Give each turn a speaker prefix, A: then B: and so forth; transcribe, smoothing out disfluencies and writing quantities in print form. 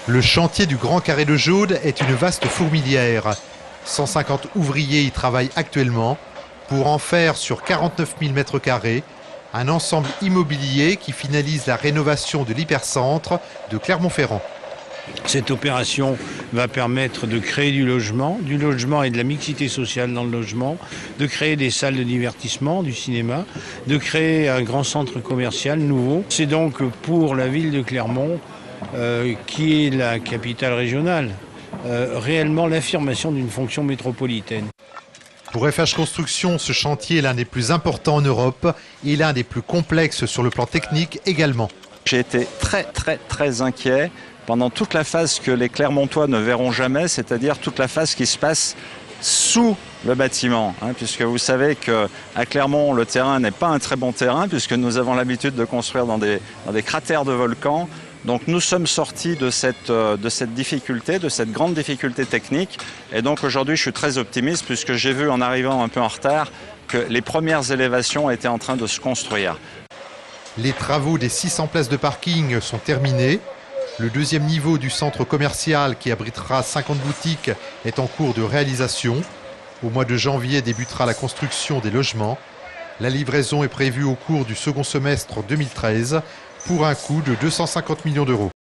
A: Le chantier du Grand Carré de Jaude est une vaste fourmilière. 150 ouvriers y travaillent actuellement pour en faire sur 49 000 m² un ensemble immobilier qui finalise la rénovation de l'hypercentre de Clermont-Ferrand.
B: Cette opération va permettre de créer du logement et de la mixité sociale dans le logement, de créer des salles de divertissement, du cinéma, de créer un grand centre commercial nouveau. C'est donc pour la ville de Clermont, qui est la capitale régionale, réellement l'affirmation d'une fonction métropolitaine.
A: Pour FH Construction, ce chantier est l'un des plus importants en Europe et l'un des plus complexes sur le plan technique également.
C: J'ai été très inquiet pendant toute la phase que les Clermontois ne verront jamais, c'est-à-dire toute la phase qui se passe sous le bâtiment, puisque vous savez qu'à Clermont, le terrain n'est pas un très bon terrain, puisque nous avons l'habitude de construire dans des cratères de volcans. Donc nous sommes sortis de cette difficulté, de cette grande difficulté technique. Et donc aujourd'hui, je suis très optimiste, puisque j'ai vu en arrivant un peu en retard que les premières élévations étaient en train de se construire.
A: Les travaux des 600 places de parking sont terminés. Le deuxième niveau du centre commercial qui abritera 50 boutiques est en cours de réalisation. Au mois de janvier débutera la construction des logements. La livraison est prévue au cours du second semestre 2013 pour un coût de 250 millions d'euros.